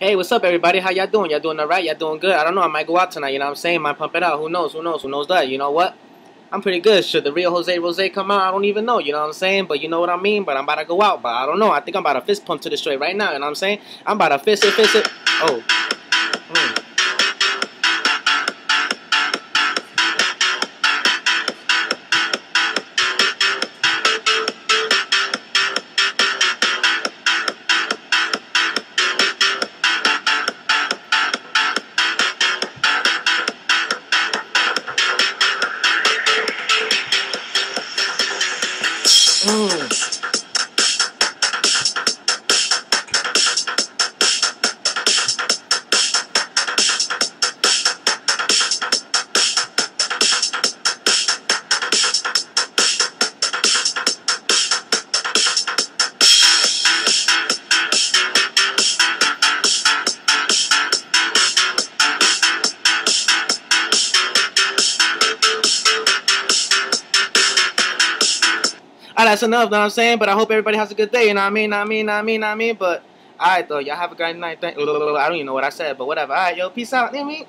Hey, what's up, everybody? How y'all doing? Y'all doing all right? Y'all doing good? I don't know. I might go out tonight. You know what I'm saying? Might pump it out. Who knows? Who knows? Who knows that? You know what? I'm pretty good. Should the real Jose Rose come out? I don't even know. You know what I'm saying? But you know what I mean? But I'm about to go out. But I don't know. I think I'm about to fist pump to the straight right now. You know what I'm saying? I'm about to fist it. Oh. That's enough, know what I'm saying? But I hope everybody has a good day, you know what I mean? But, alright, though. Y'all have a great night. I don't even know what I said, but whatever. Alright, yo, peace out. You know what I mean?